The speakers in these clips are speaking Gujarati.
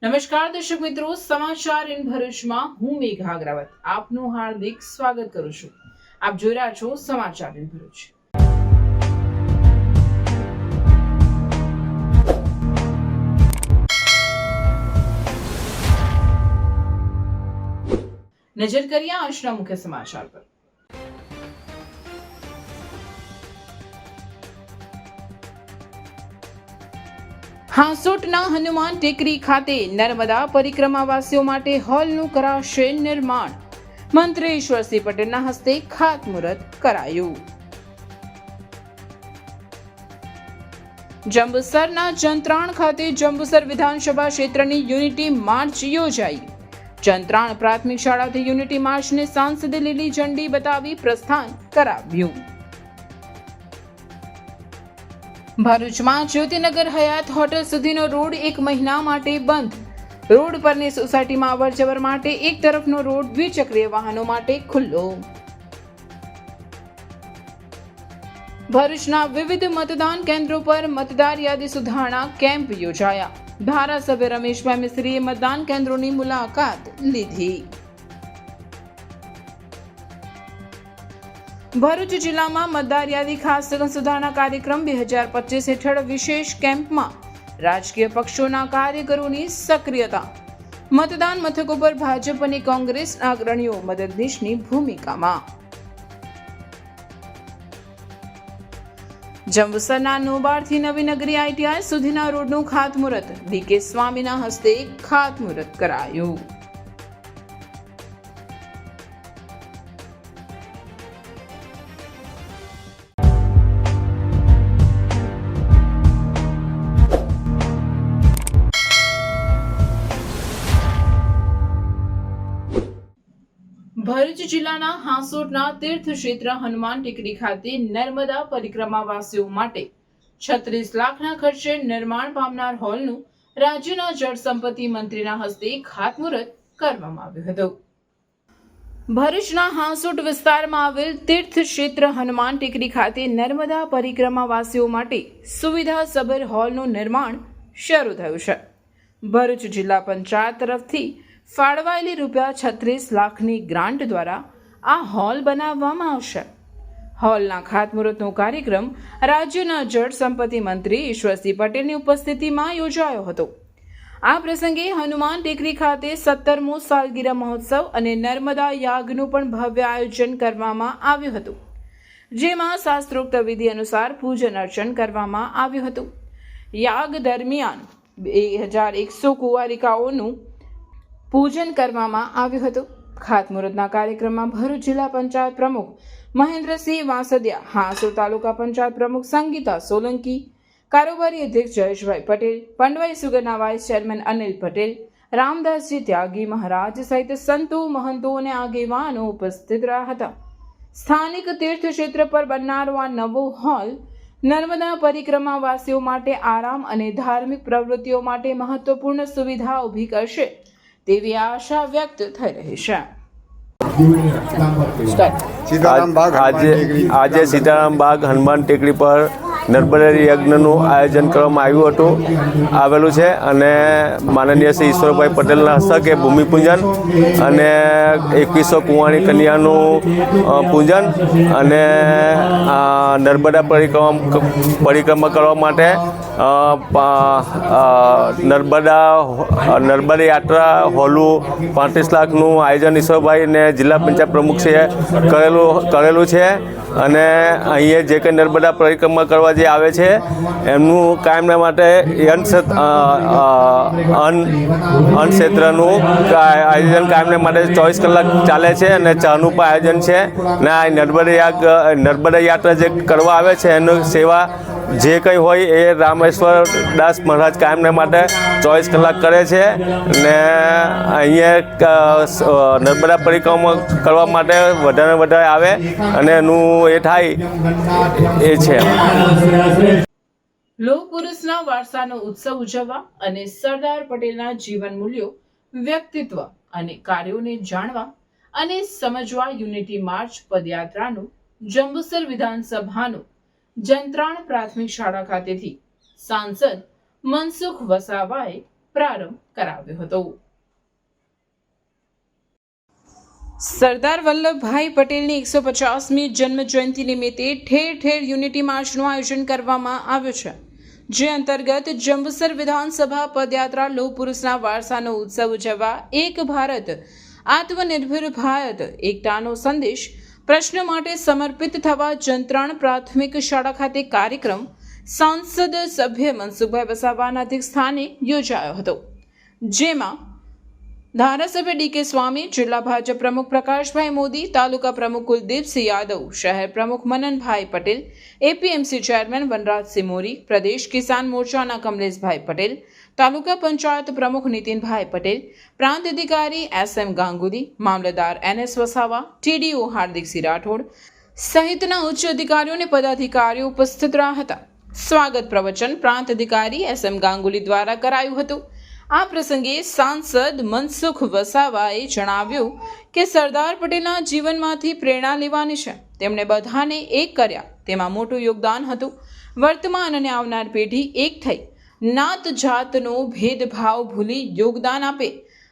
નમસ્કાર દર્શક મિત્રો, સમાચાર ઇન ભરૂચમાં હું મેઘા અગ્રવાલ આપનું હાર્દિક સ્વાગત કરું છું। આપ જોઈ રહ્યા છો સમાચાર ઇન ભરૂચ। નજર કરીએ આજના મુખ્ય સમાચાર પર। હાંસોટના હનુમાન ટેકરી ખાતે નર્મદા પરિક્રમાવાસીઓ માટે હોલનું કરાશે નિર્માણ। મંત્રી ઈશ્વરસિંહ પટેલના હસ્તે ખાતમુહૂર્ત કરાયું। જંબુસરના જંત્રાણ ખાતે જંબુસર વિધાનસભા ક્ષેત્રની યુનિટી માર્ચ યોજાઈ। જંત્રાણ પ્રાથમિક શાળાથી યુનિટી માર્ચને સાંસદે લીલી ઝંડી બતાવી પ્રસ્થાન કરાવ્યું। ભરૂચમાં જ્યોતિનગર હયાત હોટલ સુધીનો રોડ 1 મહિના માટે બંધ। રોડ પરની સોસાયટીમાં અવરજવર માટે એક તરફનો રોડ દ્વિચક્રીય વાહનો માટે ખુલ્લો। ભરૂચના વિવિધ મતદાન કેન્દ્રો પર મતદાર યાદી સુધારણા કેમ્પ યોજાયા। ધારાસભ્ય રમેશભાઈ મિસ્ત્રીએ મતદાન કેન્દ્રોની મુલાકાત લીધી। ભરૂચ જિલ્લામાં મતદાર યાદી ખાસ સુધારણા કાર્યક્રમ 2025 હેઠળ વિશેષ કેમ્પમાં રાજકીય પક્ષોના કાર્યકરોની સક્રિયતા। મતદાન મથકો પર ભાજપ અને કોંગ્રેસના અગ્રણીઓ મદદનીશની ભૂમિકામાં। જંબુસરના નોબારથી નવી નગરી ITI સુધીના રોડનું ખાતમુહૂર્ત DK સ્વામીના હસ્તે ખાતમુહૂર્ત કરાયું। ભરૂચ જિલ્લાના હાંસોટના તીર્થક્ષેત્ર હનુમાન ટેકરી ખાતે નર્મદા પરિક્રમાવાસીઓ માટે 36 લાખના ખર્ચે નિર્માણ પામનાર હોલનું રાજ્યના જળ સંપત્તિ મંત્રીના હસ્તે ખાતમુહૂર્ત કરવામાં આવ્યું હતું। ભરૂચના હાંસોટ વિસ્તારમાં આવેલ તીર્થક્ષેત્ર હનુમાન ટેકરી ખાતે નર્મદા પરિક્રમાવાસીઓ માટે સુવિધાસભર હોલનું નિર્માણ શરૂ થયું છે। ભરૂચ જિલ્લા પંચાયત તરફથી ફાળવાયેલી ₹36 લાખની ગ્રાન્ટ દ્વારા આ હોલ બનાવવામાં આવશે। હોલના ખાતમુહૂર્તનો કાર્યક્રમ રાજ્યના જળ સંપત્તિ મંત્રી ઈશ્વરસિંહ પટેલની ઉપસ્થિતિમાં યોજાયો હતો। આ પ્રસંગે હનુમાન ટેકરી ખાતે 17મો સાલગીરા મહોત્સવ અને નર્મદા યાગનું પણ ભવ્ય આયોજન કરવામાં આવ્યું હતું, જેમાં શાસ્ત્રોક્ત વિધિ અનુસાર પૂજન અર્ચન કરવામાં આવ્યું હતું। યાગ દરમિયાન 2100 કુંવારિકાઓનું પૂજન કરવામાં આવ્યું હતું। ખાતમુહૂર્તના કાર્યક્રમમાં ભરૂચ જિલ્લા પંચાયત પ્રમુખ મહેન્દ્રસિંહ વાંસદિયા, હાંસોટ તાલુકા પંચાયત પ્રમુખ સંગીતા સોલંકી, કારોબારી અધ્યક્ષ જયેશભાઈ પટેલ, પંડવાઈ સુગરના વાઇસ ચેરમેન અનિલ પટેલ, રામદાસજી ત્યાગી મહારાજ સહિત સંતો, મહંતો અને આગેવાનો ઉપસ્થિત રહ્યા હતા। સ્થાનિક તીર્થક્ષેત્ર પર બનનારો આ નવો હોલ નર્મદા પરિક્રમાવાસીઓ માટે આરામ અને ધાર્મિક પ્રવૃત્તિઓ માટે મહત્વપૂર્ણ સુવિધા ઊભી કરશે તેવી આશા વ્યક્ત થઈ રહી છે। આજે સીતારામ બાગ હનુમાન ટેકરી પર નર્મદા યજ્ઞનું આયોજન કરવામાં આવેલું છે અને માનનીય શ્રી ઈશ્વરભાઈ પટેલના હસ્તકે ભૂમિપૂજન અને 2100 કુંવારી કન્યાનું પૂજન અને નર્મદા પરિક્રમા કરવા માટે નર્મદા યાત્રા હોલું 35 લાખનું આયોજન ઈશ્વરભાઈ અને જિલ્લા પંચાયત પ્રમુખશ્રીએ કરેલું છે અને અહીંયા જે કંઈ નર્મદા પરિક્રમા કરવા જે આવે છે એમનું કાયમના માટે અન્ન ક્ષેત્રનું આયોજન કાયમને માટે 24 કલાક ચાલે છે અને ચાનું પણ આયોજન છે ને આ નર્મદા યાત્રા જે કરવા આવે છે એનું સેવા જે કંઈ હોય એ રામેશ્વર દાસ મહારાજ કાયમને માટે 24 કલાક કરે છે ને અહીંયા નર્મદા પરિક્રમા કરવા માટે વધારે વધારે આવે અને એનું એ થાય એ છે। લોહ પુરુષના વારસાનો ઉત્સવ ઉજવવા અને સરદાર પટેલના જીવન મૂલ્યો, વ્યક્તિત્વ અને કાર્યોને જાણવા અને સમજવા યુનિટી માર્ચ પદયાત્રાનું જંબુસર વિધાનસભાનું જંત્રાણ પ્રાથમિક શાળા ખાતેથી સાંસદ મનસુખ વસાવાએ પ્રારંભ કરાવ્યો હતો. સરદાર વલ્લભભાઈ પટેલની 150મી જન્મ જયંતિ નિમિત્તે ઠેર ઠેર યુનિટી માર્ચનું આયોજન કરવામાં આવ્યું છે, જે અંતર્ગત જંબુસર વિધાનસભા પદયાત્રા લોહ પુરુષના વારસાનો ઉત્સવ ઉજવવા એક ભારત આત્મનિર્ભર ભારત એકતાનો સંદેશ પ્રશ્ન માટે સમર્પિત થવા જંત્રાણ પ્રાથમિક શાળા ખાતે કાર્યક્રમ સાંસદ સભ્ય મનસુખભાઈ વસાવાના અધ્યક્ષસ્થાને યોજાયો હતો, જેમાં ધારાસભ્ય ડી.કે. સ્વામી, જિલ્લા ભાજપ પ્રમુખ પ્રકાશભાઈ મોદી, તાલુકા પ્રમુખ કુલદીપસિંહ યાદવ, શહેર પ્રમુખ મનનભાઈ પટેલ, એપીએમસી ચેરમેન વનરાજસિંહ મોરી, પ્રદેશ કિસાન મોરચાના કમલેશભાઈ પટેલ, તાલુકા પંચાયત પ્રમુખ નીતિનભાઈ પટેલ, પ્રાંત અધિકારી એસ.એમ. ગાંગુલી, મામલતદાર એન.એસ. વસાવા, ટીડીઓ હાર્દિકસિંહ રાઠોડ સહિતના ઉચ્ચ અધિકારીઓ અને પદાધિકારીઓ ઉપસ્થિત રહ્યા હતા. સ્વાગત પ્રવચન પ્રાંત અધિકારી એસ.એમ. ગાંગુલી દ્વારા કરાયું હતું. આ પ્રસંગે સાંસદ મનસુખ વસાવાએ જણાવ્યું કે સરદાર પટેલના જીવનમાંથી પ્રેરણા લેવાની છે. તેમણે બધાને એક કર્યા, તેમાં મોટું યોગદાન હતું. વર્તમાન અને આવનાર પેઢી એક થઈ નાત જાતનો ભેદભાવ ભૂલી યોગદાન આપે,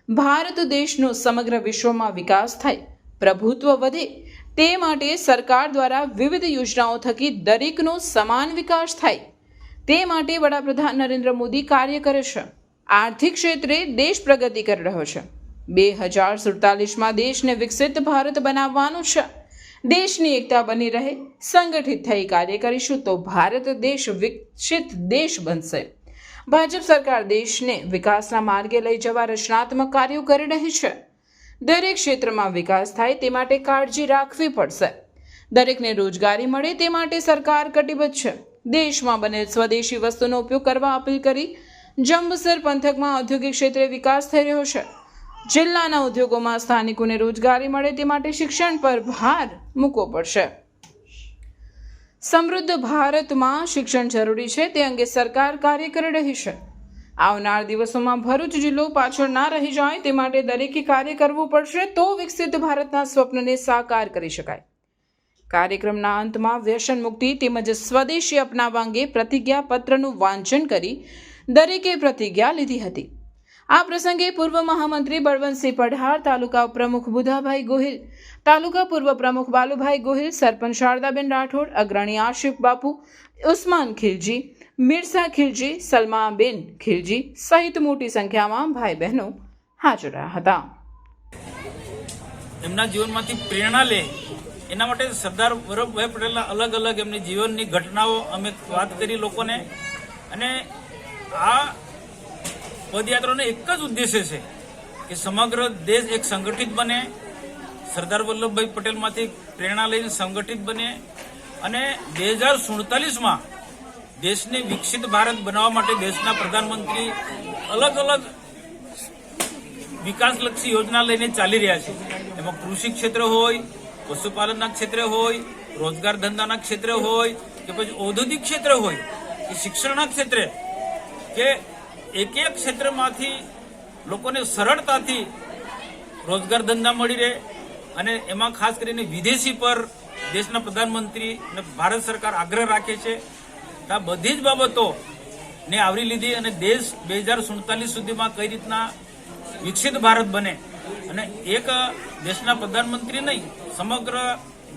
ભારત દેશનો સમગ્ર વિશ્વમાં વિકાસ થાય, પ્રભુત્વ વધે, તે માટે સરકાર દ્વારા વિવિધ યોજનાઓ થકી દરેકનો સમાન વિકાસ થાય, તે માટે વડાપ્રધાન નરેન્દ્ર મોદી કાર્ય કરે છે. આર્થિક ક્ષેત્રે દેશ પ્રગતિ કરી રહ્યો છે. 2047માં દેશને વિકસિત ભારત બનાવવાનું છે. દેશની એકતા બની રહે, સંગઠિત થઈ કાર્ય કરીશું તો ભારત દેશ વિકસિત દેશ બનશે. ભાજપ સરકાર દેશને વિકાસના માર્ગે લઈ જવા રચનાત્મક કાર્યો કરી રહી છે. દરેક ક્ષેત્રમાં વિકાસ થાય તે માટે કાળજી રાખવી પડશે. દરેકને રોજગારી મળે તે માટે સરકાર કટિબદ્ધ છે. દેશમાં બનેલ સ્વદેશી વસ્તુનો ઉપયોગ કરવા અપીલ કરી. જંબુસર પંથકમાં ઔદ્યોગિક ક્ષેત્રે વિકાસ થઈ રહ્યો છે. જિલ્લાના ઉદ્યોગોમાં સ્થાનિકોને રોજગારી મળે તે માટે શિક્ષણ પર ભાર મૂકવો પડશે. સમૃદ્ધ ભારતમાં શિક્ષણ જરૂરી છે, તે અંગે સરકાર કાર્ય કરી રહી છે. આવનાર દિવસોમાં ભરૂચ જિલ્લો પાછળ ના રહી જાય તે માટે દરેકે કાર્ય કરવું પડશે, તો વિકસિત ભારતના સ્વપ્નને સાકાર કરી શકાય. કાર્યક્રમના અંતમાં વ્યસન મુક્તિ તેમજ સ્વદેશી અપનાવવા અંગે પ્રતિજ્ઞા પત્રનું વાંચન કરી દરેકે પ્રતિજ્ઞા લીધી હતી. આ પ્રસંગે પૂર્વ મહામંત્રી બળવંતસિંહ પઢાર, તાલુકા પ્રમુખ બુધાભાઈ ગોહિલ, તાલુકા પૂર્વ પ્રમુખ બાલુભાઈ ગોહિલ, સરપંચ શારદાબેન રાઠોડ, અગ્રણી આશિફ બાપુ, ઉસ્માન ખિલજી, મિર્સા ખિલજી, સલમાબેન ખિલજી સહિત મોટી સંખ્યામાં ભાઈ બહેનો હાજર રહ્યા હતા. એમના જીવનમાંથી પ્રેરણા લે એના માટે સરદાર વલ્લભભાઈ પટેલના અલગ અલગ એમની જીવનની ઘટનાઓ અમે વાત કરી લોકોને. અને આ પદયાત્રાનો એક જ ઉદ્દેશ્ય છે કે સમગ્ર દેશ એક સંગઠિત બને, સરદાર વલ્લભભાઈ પટેલમાંથી પ્રેરણા લઈને સંગઠિત બને અને 2047માં દેશને વિકસિત ભારત બનાવવા માટે દેશના પ્રધાનમંત્રી અલગ અલગ વિકાસલક્ષી યોજના લઈને ચાલી રહ્યા છે. એમાં કૃષિ ક્ષેત્ર હોય, પશુપાલનના ક્ષેત્રે હોય, રોજગાર ધંધાના ક્ષેત્રે હોય કે પછી ઔદ્યોગિક ક્ષેત્ર હોય કે શિક્ષણના ક્ષેત્રે, કે એક એક ક્ષેત્રમાંથી લોકોને સરળતાથી રોજગાર ધંધા મળી રહે. અને એમાં ખાસ કરીને વિદેશી પર દેશના પ્રધાનમંત્રી અને ભારત સરકાર આગ્રહ રાખે છે. આ બધી જ બાબતોને આવરી લીધી અને દેશ 2047 સુધીમાં કઈ રીતના વિકસિત ભારત બને અને એક દેશના પ્રધાનમંત્રી નહીં, સમગ્ર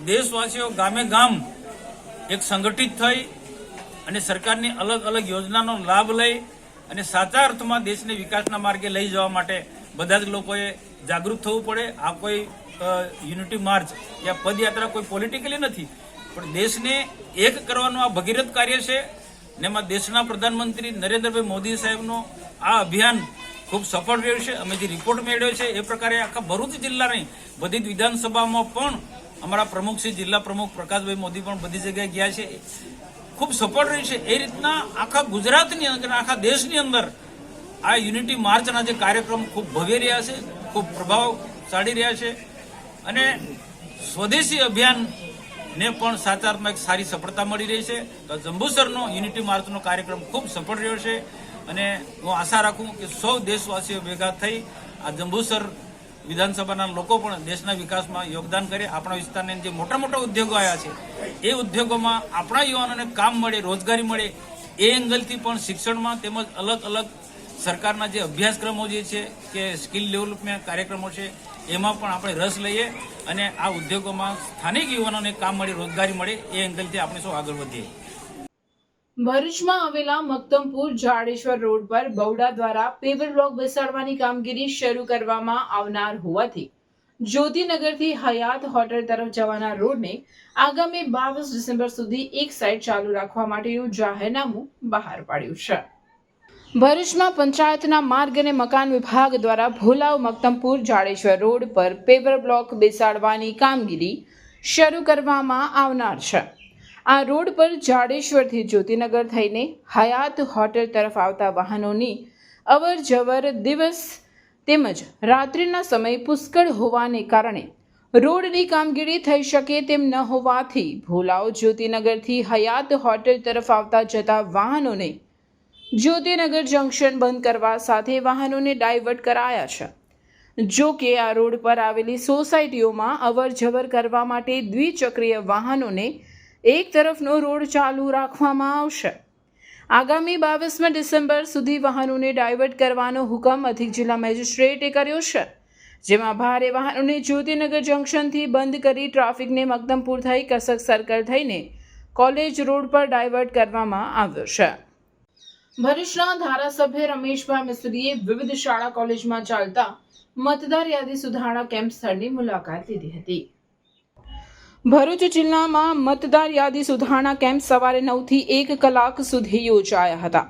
દેશવાસીઓ ગામે ગામ એક સંગઠિત થઈ અને સરકારની અલગ અલગ યોજનાનો લાભ લઈ અને સાચા અર્થમાં દેશને વિકાસના માર્ગે લઈ જવા માટે બધા જ લોકોએ જાગૃત થવું પડે. આ કોઈ યુનિટી માર્ચ યા પદયાત્રા કોઈ પોલિટિકલી નથી, પણ દેશને એક કરવાનું આ ભગીરથ કાર્ય છે. ને એમાં દેશના પ્રધાનમંત્રી નરેન્દ્રભાઈ મોદી સાહેબનું આ અભિયાન ખૂબ સફળ રહ્યું છે. અમે જે રિપોર્ટ મેળવ્યો છે એ પ્રકારે આખા ભરૂચ જિલ્લાની બધી જ વિધાનસભામાં પણ અમારા પ્રમુખ શ્રી જિલ્લા પ્રમુખ પ્રકાશભાઈ મોદી પણ બધી જગ્યાએ ગયા છે. ખૂબ સફળ રહ્યું છે. એ રીતના આખા ગુજરાતની અંદર, આખા દેશની અંદર આ યુનિટી માર્ચના જે કાર્યક્રમ ખૂબ ભવ્ય રહ્યા છે, ખૂબ પ્રભાવશાળી રહ્યા છે અને સ્વદેશી અભિયાનને પણ સાચા અર્થમાં એક સારી સફળતા મળી રહી છે. તો જંબુસરનો યુનિટી માર્ચનો કાર્યક્રમ ખૂબ સફળ રહ્યો છે અને હું આશા રાખું કે સૌ દેશવાસીઓ ભેગા થઈ આ જંબુસર વિધાનસભાના લોકો પણ દેશના વિકાસમાં યોગદાન કરે. આપણા વિસ્તારની જે મોટા મોટા ઉદ્યોગો આવ્યા છે એ ઉદ્યોગોમાં આપણા યુવાનોને કામ મળે, રોજગારી મળે, એ એંગલથી પણ શિક્ષણમાં તેમજ અલગ અલગ સરકારના જે અભ્યાસક્રમો જે છે કે સ્કિલ ડેવલપમેન્ટ કાર્યક્રમો છે એમાં પણ આપણે રસ લઈએ અને આ ઉદ્યોગોમાં સ્થાનિક યુવાનોને કામ મળે, રોજગારી મળે એ એંગલથી આપણે સૌ આગળ વધીએ. ભરૂચમાં આવેલા મક્તમપુર જાડેશ્વર રોડ પર બહુડા દ્વારા પેવર બ્લોક બેસાડવાની કામગીરી શરૂ કરવામાં આવનાર હોવાથી જ્યોતિનગરથી હયાત હોટલ તરફ જવાના રોડને આગામી 22 ડિસેમ્બર સુધી એક સાઈડ ચાલુ રાખવા માટેનું જાહેરનામું બહાર પાડ્યું છે. ભરૂચમાં પંચાયતના માર્ગ અને મકાન વિભાગ દ્વારા ભોલાવ મક્તમપુર જાડેશ્વર રોડ પર પેવર બ્લોક બેસાડવાની કામગીરી શરૂ કરવામાં આવનાર છે. આ રોડ પર જાડેશ્વરથી જ્યોતિનગર થઈને હયાત હોટલ તરફ આવતા વાહનોની અવર જવર દિવસ તેમજ રાત્રિના સમય પુષ્કળ હોવાને કારણે રોડની કામગીરી થઈ શકે તેમ ન હોવાથી ભોલાવ જ્યોતિનગરથી હયાત હોટલ તરફ આવતા જતા વાહનોને જ્યોતિનગર જંકશન બંધ કરવા સાથે વાહનોને ડાયવર્ટ કરાયા છે. જો કે આ રોડ પર આવેલી સોસાયટીઓમાં અવર જવર કરવા માટે દ્વિચક્રીય વાહનોને એક તરફનો રોડ ચાલુ રાખવામાં આવશે. આગામી 22 ડિસેમ્બર સુધી વાહનોને ડાયવર્ટ કરવાનો હુકમ અધિક જિલ્લા મેજિસ્ટ્રેટે કર્યો છે, જેમાં ભારે વાહનોને જ્યોતિનગર જંકશનથી બંધ કરી ટ્રાફિકને મક્તમપુર થઈ કસક સર્કલ થઈને કોલેજ રોડ પર ડાયવર્ટ કરવામાં આવ્યો છે. ભરૂચના ધારાસભ્ય રમેશભાઈ મિસ્ત્રીએ વિવિધ શાળા કોલેજમાં ચાલતા મતદાર યાદી સુધારણા કેમ્પ સ્થળની મુલાકાત લીધી હતી. ભરૂચ જિલ્લામાં મતદાર યાદી સુધારણા કેમ્પ સવારે 9 થી 1 કલાક સુધી યોજાયા હતા.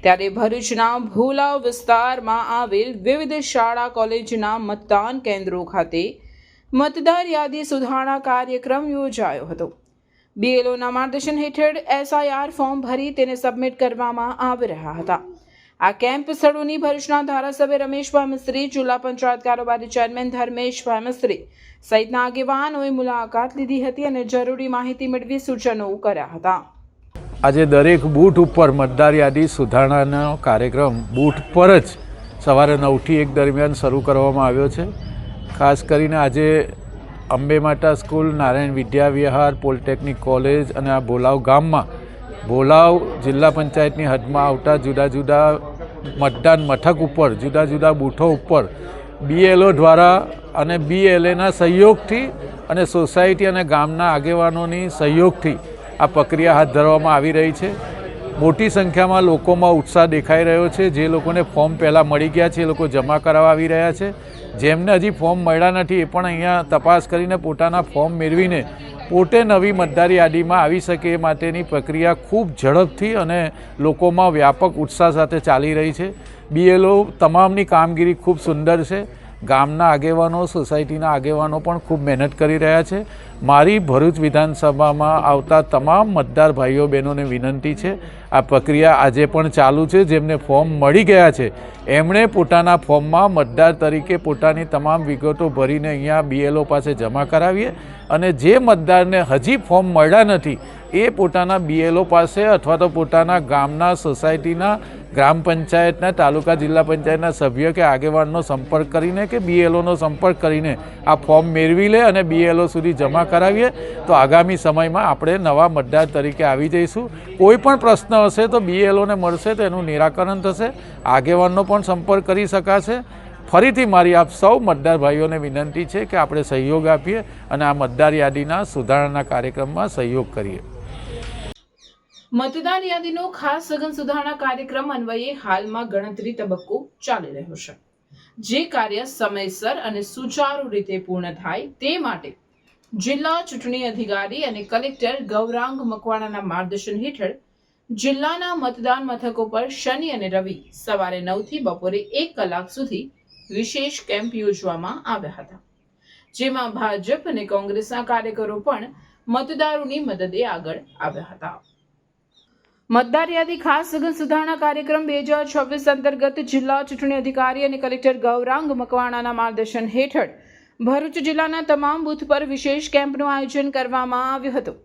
ત્યારે ભરૂચના ભોલાવ વિસ્તારમાં આવેલ વિવિધ શાળા કોલેજના મતદાન કેન્દ્રો ખાતે મતદાર યાદી સુધારણા કાર્યક્રમ યોજાયો હતો. બીએલઓના માર્ગદર્શન હેઠળ SIR ફોર્મ ભરી તેને સબમિટ કરવામાં આવી રહ્યા હતા. આ કેમ્પ સ્થળોની ભરૂચના ધારાસભ્ય રમેશભાઈ મિસ્ત્રી, જિલ્લા પંચાયત કારોબારી ચેરમેન ધર્મેશભાઈ મિસ્ત્રી સહિતના આગેવાનોએ મુલાકાત લીધી હતી અને જરૂરી માહિતી મેળવી સૂચનો કર્યા હતા. આજે દરેક બૂથ ઉપર મતદાર યાદી સુધારણાનો કાર્યક્રમ બૂથ પર જ સવારે 9 થી 1 દરમિયાન શરૂ કરવામાં આવ્યો છે. ખાસ કરીને આજે અંબે માતા સ્કૂલ, નારાયણ વિદ્યા વિહાર, પોલિટેકનિક કોલેજ અને આ ભોલાવ ગામમાં ભોલાવ જિલ્લા પંચાયતની હદમાં આવતા જુદા જુદા મતદાન મથક ઉપર જુદા જુદા બૂથો ઉપર BLO દ્વારા અને BLAના સહયોગથી અને સોસાયટી અને ગામના આગેવાનોની સહયોગથી આ પ્રક્રિયા હાથ ધરવામાં આવી રહી છે. મોટી સંખ્યામાં લોકોમાં ઉત્સાહ દેખાઈ રહ્યો છે. જે લોકોને ફોર્મ પહેલાં મળી ગયા છે એ લોકો જમા કરાવવા આવી રહ્યા છે. જેમને હજી ફોર્મ મળ્યા નથી એ પણ અહીંયા તપાસ કરીને પોતાના ફોર્મ મેળવીને પોતે નવી મતદાર યાદીમાં આવી શકે એ માટેની પ્રક્રિયા ખૂબ ઝડપથી અને લોકોમાં વ્યાપક ઉત્સાહ સાથે ચાલી રહી છે. BLO તમામની કામગીરી ખૂબ સુંદર છે. ગામના આગેવાનો, સોસાયટીના આગેવાનો પણ ખૂબ મહેનત કરી રહ્યા છે. મારી ભરૂચ વિધાનસભામાં આવતા તમામ મતદાર ભાઈઓ બહેનોને વિનંતી છે, આ પ્રક્રિયા આજે પણ ચાલુ છે. જેમને ફોર્મ મળી ગયા છે એમણે પોતાના ફોર્મમાં મતદાર તરીકે પોતાની તમામ વિગતો ભરીને અહીંયા BLO પાસે જમા કરાવીએ અને જે મતદારને હજી ફોર્મ મળ્યા નથી એ પોતાના BLO પાસે અથવા તો પોતાના ગામના, સોસાયટીના, ગ્રામ પંચાયતના, તાલુકા જિલ્લા પંચાયતના સભ્ય કે આગેવાનનો સંપર્ક કરીને કે BLOનો સંપર્ક કરીને આ ફોર્મ મેળવી લે અને BLO સુધી જમા કરાવીએ તો આગામી સમયમાં આપણે નવા મતદાર તરીકે આવી જઈશું. કોઈ પણ પ્રશ્ન હશે તો BLOને મળશે તો એનું નિરાકરણ થશે. આગેવાનનો પણ સંપર્ક કરી શકાશે. ફરીથી મારી આપ સૌ મતદાર ભાઈઓને વિનંતી છે કે આપણે સહયોગ આપીએ અને આ મતદાર યાદીના સુધારણાના કાર્યક્રમમાં સહયોગ કરીએ. મતદાર યાદીનો ખાસ સઘન સુધારણા કાર્યક્રમ અન્વયે હાલમાં ગણતરી તબક્કો ચાલી રહ્યો છે. જે કાર્ય સમયસર અને સુચારુ રીતે પૂર્ણ થાય તે માટે જિલ્લા ચૂંટણી અધિકારી અને કલેક્ટર ગૌરાંગ મકવાણાના માર્ગદર્શન હેઠળ જિલ્લાના મતદાન મથકો પર શનિ અને રવિ સવારે 9 થી બપોરે 1 કલાક સુધી વિશેષ કેમ્પ યોજવામાં આવ્યા હતા, જેમાં ભાજપ અને કોંગ્રેસના કાર્યકરો પણ મતદારોની મદદે આગળ આવ્યા હતા. મતદાર યાદી ખાસ સઘન સુધારણા કાર્યક્રમ 2026 અંતર્ગત જિલ્લા ચૂંટણી અધિકારી અને કલેક્ટર ગૌરાંગ મકવાણાના માર્ગદર્શન હેઠળ ભરૂચ જિલ્લાના તમામ બૂથ પર વિશેષ કેમ્પનું આયોજન કરવામાં આવ્યું હતું,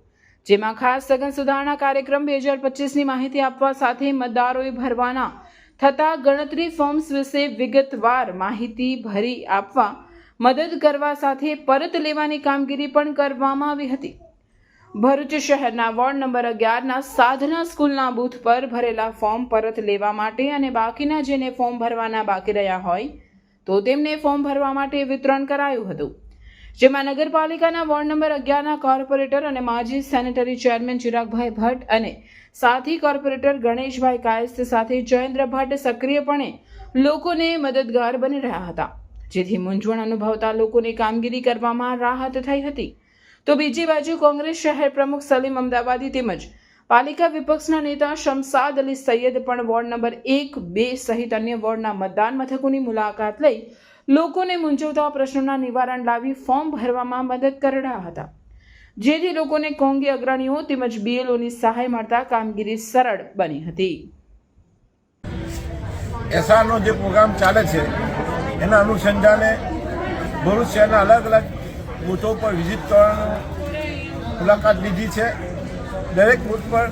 જેમાં ખાસ સઘન સુધારણા કાર્યક્રમ 2025ની માહિતી આપવા સાથે મતદારોએ ભરવાના થતા ગણતરી ફોર્મ્સ વિશે વિગતવાર માહિતી ભરી આપવા મદદ કરવા સાથે પરત લેવાની કામગીરી પણ કરવામાં આવી હતી. ભરૂચ શહેરના વોર્ડ નંબર 11ના સાધના સ્કૂલના બૂથ પર ભરેલા ફોર્મ પરત લેવા માટે અને બાકીના જેને ફોર્મ ભરવાના બાકી રહ્યા હોય તો તેમને ફોર્મ ભરવા માટે વિતરણ કરાયું હતું, જેમાં નગરપાલિકાના વોર્ડ નંબર 11ના કોર્પોરેટર અને માજી સેનેટરી ચેરમેન ચિરાગભાઈ ભટ્ટ અને સાથી કોર્પોરેટર ગણેશભાઈ કાયસ્થ સાથે જયેન્દ્ર ભટ્ટ સક્રિયપણે લોકોને મદદગાર બની રહ્યા હતા, જેથી મૂંઝવણ અનુભવતા લોકોની કામગીરી કરવામાં રાહત થઈ હતી. તો બીજી બાજુ કોંગ્રેસ શહેર પ્રમુખ સલીમ અમદાવાદી તેમજ પાલિકા વિપક્ષના નેતા શમસાદ અલી સૈયદ પણ વોર્ડ નંબર 1, 2 સહિત અન્ય વોર્ડના મતદાન મથકોની મુલાકાત લઈ લોકોને મૂંઝવતા પ્રશ્નોના નિવારણ લાવી ફોર્મ ભરવામાં મદદ કરી રહ્યા હતા, જેથી લોકોને કોંગી અગ્રણીઓ તેમજ બીએલઓની સહાય મળતા કામગીરી સરળ બની હતી. એસઆરનો જે પ્રોગ્રામ ચાલે છે એના અનુસંધાને ભરૂચ શહેરના અલગ અલગ બૂથો પર વિઝિટ કરવાની મુલાકાત લીધી છે. દરેક બૂથ પર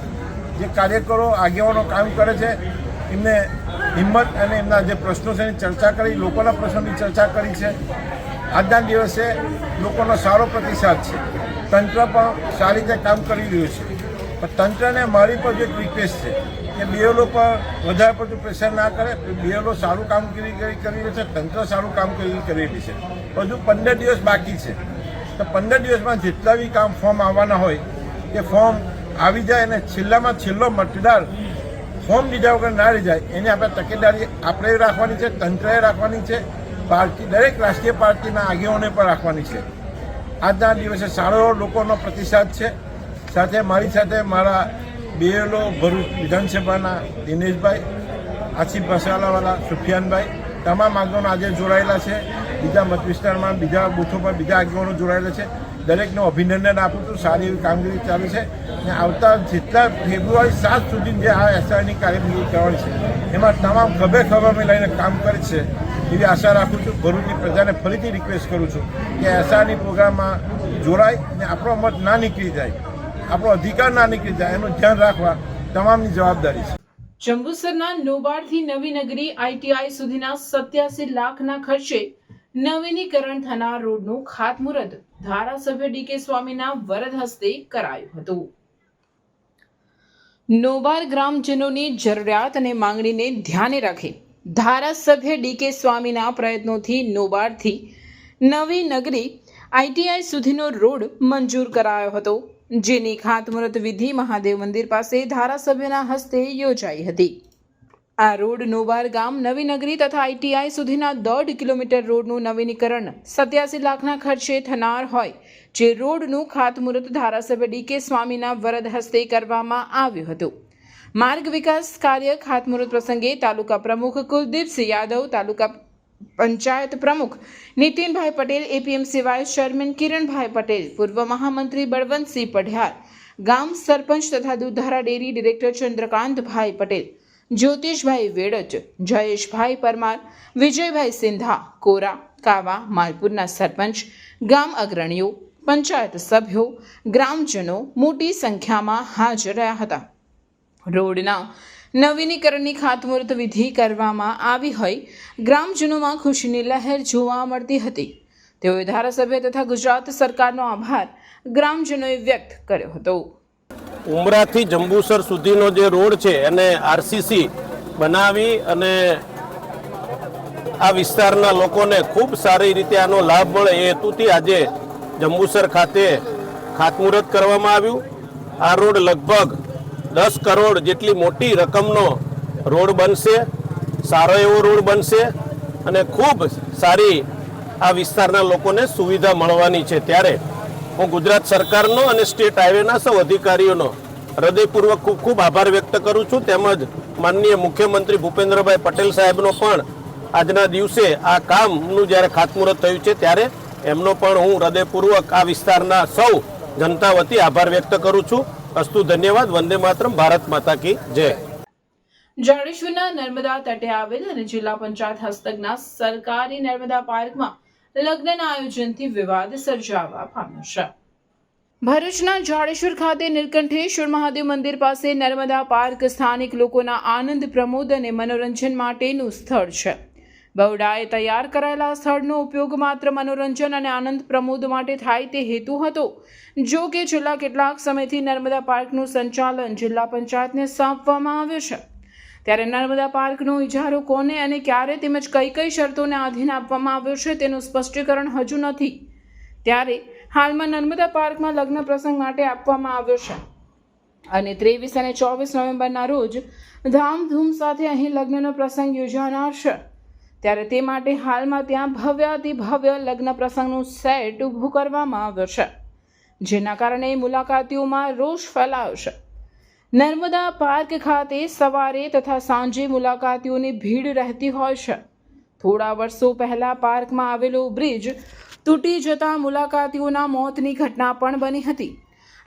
જે કાર્યકરો આગેવાનો કામ કરે છે એમને હિંમત અને એમના જે પ્રશ્નો છે એની ચર્ચા કરી, લોકોના પ્રશ્નોની ચર્ચા કરી છે. આજના દિવસે લોકોનો સારો પ્રતિસાદ છે. તંત્ર પણ સારી રીતે કામ કરી રહ્યું છે, પણ તંત્રને મારી પર જે રિક્વેસ્ટ છે કે બીએલઓ પર વધારે પડતું પ્રેશર ના કરે. બીએલઓ સારું કામગીરી કરી રહ્યું છે, તંત્ર સારું કામગીરી કરી રહ્યું છે. હજુ 15 દિવસ બાકી છે, તો 15 દિવસમાં જેટલા બી કામ ફોર્મ આવવાના હોય એ ફોર્મ આવી જાય અને છેલ્લામાં છેલ્લો મતદાર ફોર્મ લીધા વગર ના રહી જાય એની આપણે તકેદારી આપણે રાખવાની છે, તંત્રએ રાખવાની છે, પાર્ટી દરેક રાષ્ટ્રીય પાર્ટીના આગેવાનોને પણ રાખવાની છે. આજના દિવસે સારો લોકોનો પ્રતિસાદ છે. સાથે મારી સાથે મારા બીએલઓ ભરૂચ વિધાનસભાના દિનેશભાઈ, આસિફ મસાલાવાલા, સુફિયાનભાઈ, તમામ આગેવાનો આજે જોડાયેલા છે. બીજા મત વિસ્તારમાં બીજા બૂથો પર બીજા આગેવાનો જોડાયેલા છે. દરેકને અભિનંદન આપું છું. સારી એવી કામગીરી ચાલુ છે અને આવતા જેટલા ફેબ્રુઆરી 7 સુધી જે આ એસઆરની કાર્યવાહી કરવાની છે એમાં તમામ ખભે ખભે લઈને કામ કરે છે એવી આશા રાખું છું. ભરૂચની પ્રજાને ફરીથી રિક્વેસ્ટ કરું છું કે એસઆરની પ્રોગ્રામમાં જોડાય અને આપણો મત ના નીકળી જાય, આપણો અધિકાર ના નીકળી જાય એનું ધ્યાન રાખવા તમામની જવાબદારી છે. જંબુસરના નોબારથી નવી નગરી ITI સુધીના 87 લાખના ખર્ચે નવીનીકરણ થનાર રોડનું ખાતમુહૂર્ત ધારાસભ્ય ડીકે સ્વામીના વરદ હસ્તે કરાયું હતું. નોબાર ગ્રામજનોની જરૂરિયાત અને માંગણીને ધ્યાને રાખી ધારાસભ્ય ડીકે સ્વામીના પ્રયત્નોથી નોબારથી નવી નગરી ITI સુધીનો રોડ મંજૂર કરાયો હતો, જેની ખાતમુહૂર્ત વિધિ મહાદેવ મંદિર પાસે ધારાસભ્યના હસ્તે યોજાઈ હતી. આ રોડ નોબાર ગામ નવી નગરી તથા ITI સુધીના 1.5 કિલોમીટર રોડનું નવીનીકરણ 87 લાખના ખર્ચે થનાર હોય, જે રોડનું ખાતમુહૂર્ત ધારાસભ્ય ડીકે સ્વામીના વરદ હસ્તે કરવામાં આવ્યું હતું. માર્ગ વિકાસ કાર્ય ખાતમુહૂર્ત પ્રસંગે તાલુકા પ્રમુખ કુલદીપસિંહ યાદવ, તાલુકા પંચાયત પ્રમુખ Nitinbhai Patel, APMC vice chairman Kiranbhai Patel, પૂર્વ મહામંત્રી બળવંતસિંહ પઢિયાર, ગામ સરપંચ તથા દૂધધારા ડેરી ડિરેક્ટર ચંદ્રકાંતભાઈ પટેલ, જ્યોતિષભાઈ વેડજ, જયેશભાઈ પરમાર, વિજયભાઈ સિંધા, કોરા, કાવા, માલપુરના સરપંચ, ગામ અગ્રણીઓ, પંચાયત સભ્યો, ગ્રામજનો મોટી સંખ્યામાં હાજર રહ્યા હતા. રોડના નવીનીકરણની ખાતમુહૂર્ત વિધિ કરવામાં આવી હોય ગ્રામજનોમાં ખુશીની લહેર જોવા મળતી હતી. તેઓએ ધારાસભ્ય તથા ગુજરાત સરકારનો આભાર ગ્રામજનોએ વ્યક્ત કર્યો હતો. ઉમરાથી જંબુસર સુધીનો જે રોડ છે એને RCC બનાવી અને આ વિસ્તારના લોકોને ખૂબ સારી રીતે આનો લાભ મળે એ હેતુથી આજે જંબુસર ખાતે ખાતમુહૂર્ત કરવામાં આવ્યું. આ રોડ લગભગ 10 કરોડ જેટલી મોટી રકમનો રોડ બનશે, સારો એવો રોડ બનશે અને ખૂબ સારી આ વિસ્તારના લોકોને સુવિધા મળવાની છે. ત્યારે હું ગુજરાત સરકારનો અને સ્ટેટ હાઈવેના સૌ અધિકારીઓનો હૃદયપૂર્વક ખૂબ ખૂબ આભાર વ્યક્ત કરું છું. તેમજ માનનીય મુખ્યમંત્રી ભૂપેન્દ્રભાઈ પટેલ સાહેબનો પણ આજના દિવસે આ કામનું જ્યારે ખાતમુહૂર્ત થયું છે ત્યારે એમનો પણ હું હૃદયપૂર્વક આ વિસ્તારના સૌ જનતા વતી આભાર વ્યક્ત કરું છું. અસ્તુ ધન્યવાદ. વંદે માતરમ. ભારત માતા કી જય. જાડેશ્વરના નર્મદા તટે આવેલ અને જિલ્લા પંચાયત હસ્તકના સરકારી નર્મદા પાર્કમાં લગ્નના આયોજનથી વિવાદ સર્જાવા પામ્યો છે. ભરૂચના જાડેશ્વર ખાતે નીલકંઠેશ્વર મહાદેવ મંદિર પાસે નર્મદા પાર્ક સ્થાનિક લોકોના આનંદ, પ્રમોદ અને મનોરંજન માટેનું સ્થળ છે. બવડાએ તૈયાર કરાયેલા સ્થળનો ઉપયોગ માત્ર મનોરંજન અને આનંદ પ્રમોદ માટે થાય તે હેતુ હતો. જો કે છેલ્લા કેટલાક સમયથી નર્મદા પાર્કનું સંચાલન જિલ્લા પંચાયતને સોંપવામાં આવ્યું છે. ત્યારે નર્મદા પાર્કનો ઇજારો કોને અને ક્યારે તેમજ કઈ કઈ શરતોને આધીન આપવામાં આવ્યો છે તેનું સ્પષ્ટીકરણ હજુ નથી. ત્યારે હાલમાં નર્મદા પાર્કમાં લગ્ન પ્રસંગ માટે આપવામાં આવ્યો છે અને 23 અને 24 નવેમ્બરના રોજ ધામધૂમ સાથે અહીં લગ્નનો પ્રસંગ યોજાનાર છે. ત્યારે તે માટે હાલમાં ત્યાં ભવ્યાતિભવ્ય લગ્ન પ્રસંગનું સેટ ઊભું કરવામાં આવ્યો છે, જેના કારણે મુલાકાતીઓમાં રોષ ફેલાયો છે. નર્મદા પાર્ક ખાતે સવારે તથા સાંજે મુલાકાતીઓની ભીડ રહેતી હોય છે. થોડા વર્ષો પહેલા પાર્કમાં આવેલો બ્રિજ તૂટી જતા મુલાકાતીઓના મોતની ઘટના પણ બની હતી.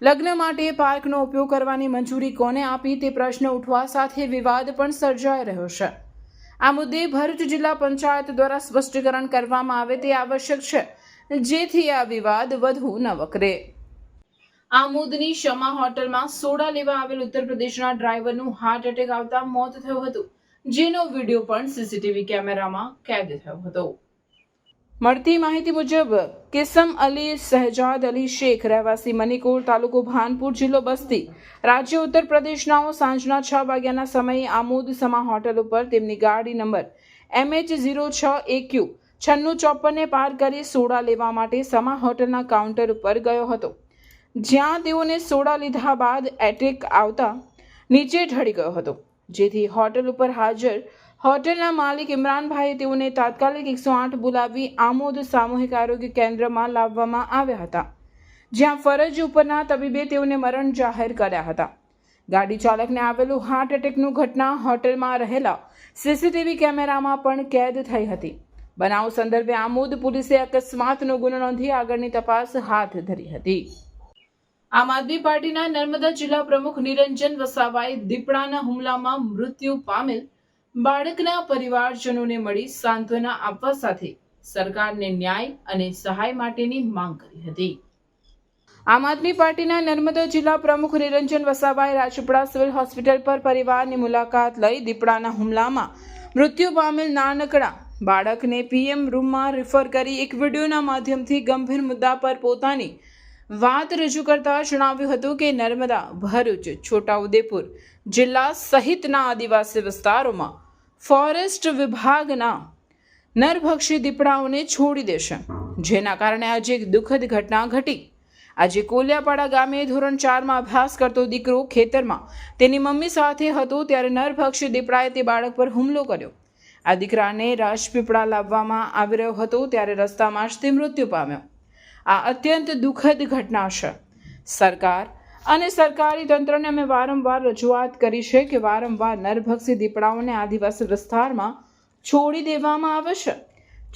લગ્ન માટે પાર્કનો ઉપયોગ કરવાની મંજૂરી કોને આપી તે પ્રશ્ન ઉઠવા સાથે વિવાદ પણ સર્જાઈ રહ્યો છે. આ મુદ્દે ભરૂચ જિલ્લા પંચાયત દ્વારા સ્પષ્ટીકરણ કરવામાં આવે તે આવશ્યક છે, જેથી આ વિવાદ વધુ ન વકરે. આમોદની શમા હોટલમાં સોડા લેવા આવેલ ઉત્તર પ્રદેશના ડ્રાઈવરનું હાર્ટ એટેક આવતા મોત થયું હતું, જેનો વિડીયો પણ સીસીટીવી કેમેરામાં કેદ થયો હતો. મળતી માહિતી મુજબ કિસમ અલી શહેજાદ અલી શેખ રહેવાસી મનિકોર તાલુકો ભાનપુર જિલ્લો બસ્તી રાજ્ય ઉત્તર પ્રદેશનાઓ સાંજના 6 વાગ્યાના સમયે આમોદ સમા હોટલ ઉપર તેમની ગાડી નંબર MH06AQ 9654 પાર્ક કરી સોડા લેવા માટે સમા હોટલના કાઉન્ટર ઉપર ગયો હતો, જ્યાં તેઓને સોડા લીધા બાદ એટેક આવતા નીચે ઢળી ગયો હતો, જેથી હોટલ ઉપર હાજર હોટલના માલિક ઇમરાનભાઈએ તેઓને તાત્કાલિક 108 બોલાવી આમોદ સામૂહિક આરોગ્ય કેન્દ્રમાં લાવવામાં આવ્યા હતા, જ્યાં ફરજ ઉપરના તબીબે તેઓને મરણ જાહેર કર્યા હતા. ગાડી ચાલકને આવેલું હાર્ટ એટેકનું ઘટના હોટલમાં રહેલા સીસીટીવી કેમેરામાં પણ કેદ થઈ હતી. બનાવ સંદર્ભે આમોદ પોલીસે અકસ્માતનો ગુનો નોંધી આગળની તપાસ હાથ ધરી હતી. આમ આદમી પાર્ટીના નર્મદા જિલ્લા પ્રમુખ નિરંજન વસાવાએ દીપડાના હુમલામાં મૃત્યુ પામેલ બાળકના પરિવારજનોને મળી સાંત્વના આપવા સાથે સરકારને ન્યાય અને સહાય માટેની માંગ કરી હતી. આમ આદમી પાર્ટીના નર્મદા જિલ્લા પ્રમુખ નિરંજન વસાવાએ રાજપીપળા સિવિલ હોસ્પિટલ પર પરિવારની મુલાકાત લઈ દીપડાના હુમલામાં મૃત્યુ પામેલ નાનકડા બાળકને PM રૂમમાં રિફર કરી એક વિડીયોના માધ્યમથી ગંભીર મુદ્દા પર પોતાની વાત રજૂ કરતા જણાવ્યું હતું કે નર્મદા, ભરૂચ, છોટાઉદેપુર જિલ્લા સહિતના આદિવાસી વિસ્તારોમાં ફોરેસ્ટ વિભાગના નરભક્ષી દીપડાઓને છોડી દેશે, જેના કારણે આજે એક દુઃખદ ઘટના ઘટી. આજે કોલિયાપાડા ગામે ધોરણ 4માં અભ્યાસ કરતો દીકરો ખેતરમાં તેની મમ્મી સાથે હતો, ત્યારે નરભક્ષી દીપડાએ તે બાળક પર હુમલો કર્યો. આ દીકરાને રાજપીપળા લાવવામાં આવી રહ્યો હતો, ત્યારે રસ્તામાં જ તે મૃત્યુ પામ્યો. આ અત્યંત દુઃખદ ઘટના છે. સરકાર અને સરકારી તંત્રને અમે વારંવાર રજૂઆત કરી છે કે વારંવાર નરભક્ષી દીપડાઓને આદિવાસી વિસ્તારમાં છોડી દેવામાં આવે છે,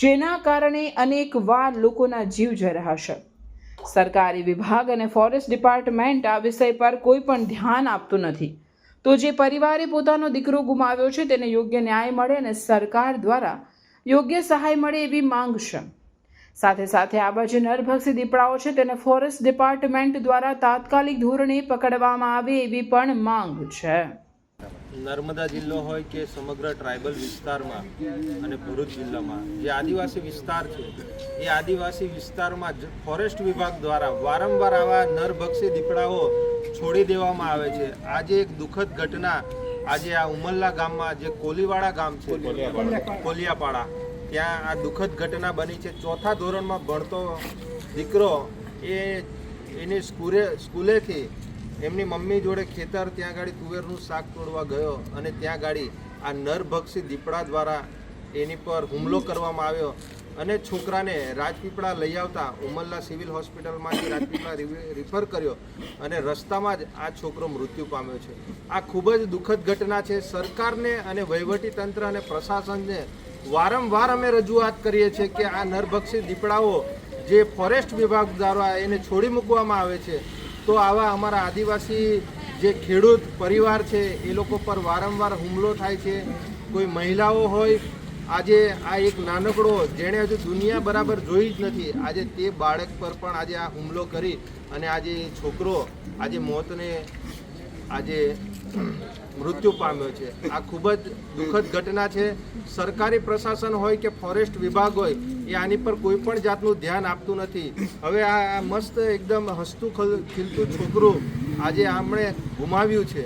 જેના કારણે અનેક વાર લોકોના જીવ જઈ રહ્યા છે. સરકારી વિભાગ અને ફોરેસ્ટ ડિપાર્ટમેન્ટ આ વિષય પર કોઈ પણ ધ્યાન આપતું નથી. તો જે પરિવારે પોતાનો દીકરો ગુમાવ્યો છે તેને યોગ્ય ન્યાય મળે અને સરકાર દ્વારા યોગ્ય સહાય મળે એવી માંગ છે. સાથે સાથે આ બાજુ નરભક્ષી દીપડાઓ છે તેને ફોરેસ્ટ ડિપાર્ટમેન્ટ દ્વારા તાત્કાલિક ધોરણે પકડવામાં આવે એવી પણ માંગ છે. નર્મદા જિલ્લો હોય કે સમગ્ર ટ્રાઇબલ વિસ્તારમાં અને ભરૂચ જિલ્લામાં જે આદિવાસી વિસ્તાર છે એ આદિવાસી વિસ્તારમાં ફોરેસ્ટ વિભાગ દ્વારા વારંવાર આવા નરભક્ષી દીપડાઓ છોડી દેવામાં આવે છે. આજે એક દુઃખદ ઘટના આજે આ ઉમલ્લા ગામમાં જે કોલીવાડા ગામ છે કોલિયાપાડા ત્યાં આ દુઃખદ ઘટના બની છે. 4થા ધોરણમાં ભણતો દીકરો એની સ્કૂલેથી એમની મમ્મી જોડે ખેતર ત્યાં ગાડી તુવેરનું શાક તોડવા ગયો અને ત્યાં ગાડી આ નરભક્ષી દીપડા દ્વારા એની પર હુમલો કરવામાં આવ્યો અને છોકરાને રાજપીપળા લઈ આવતા ઉમલ્લા સિવિલ હોસ્પિટલમાંથી રાજપીપળા રિફર કર્યો અને રસ્તામાં જ આ છોકરો મૃત્યુ પામ્યો છે. આ ખૂબ જ દુઃખદ ઘટના છે. સરકારને અને વહીવટીતંત્ર અને પ્રશાસનને વારંવાર અમે રજૂઆત કરીએ છીએ કે આ નરભક્ષી દીપડાઓ જે ફોરેસ્ટ વિભાગ દ્વારા એને છોડી મૂકવામાં આવે છે, તો આવા અમારા આદિવાસી જે ખેડૂત પરિવાર છે એ લોકો પર વારંવાર હુમલો થાય છે. કોઈ મહિલાઓ હોય, આજે આ એક નાનકડો જેણે હજુ દુનિયા બરાબર જોઈ જ નથી, આજે તે બાળક પર પણ આજે આ હુમલો કરી અને આજે છોકરો આજે મોતને આજે મૃત્યુ પામ્યો છે. આ ખૂબ જ દુઃખદ ઘટના છે. સરકારી પ્રશાસન હોય કે ફોરેસ્ટ વિભાગ હોય એ આની પર કોઈ પણ જાતનું ધ્યાન આપતું નથી. હવે આ મસ્ત એકદમ હસતું ખીલતું છોકરું આજે આમણે ગુમાવ્યું છે.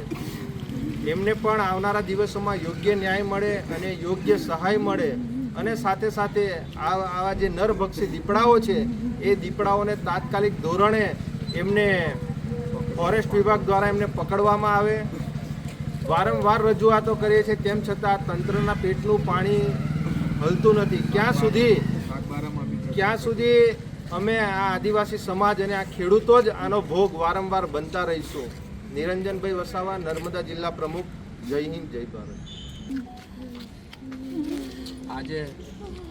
એમને પણ આવનારા દિવસોમાં યોગ્ય ન્યાય મળે અને યોગ્ય સહાય મળે અને સાથે સાથે આવા જે નરભક્ષી દીપડાઓ છે એ દીપડાઓને તાત્કાલિક ધોરણે એમને ફોરેસ્ટ વિભાગ દ્વારા એમને પકડવામાં આવે. વારંવાર રજૂઆતો કરીએ છીએ તેમ છતાં તંત્રના પેટનું પાણી હલતું નથી. ક્યાં સુધી અમે આ આદિવાસી સમાજ અને આ ખેડૂતો જ આનો ભોગ વારંવાર બનતા રહીશું. નિરંજનભાઈ વસાવા, નર્મદા જિલ્લા પ્રમુખ. જય હિન્દ, જય ભારત. આજે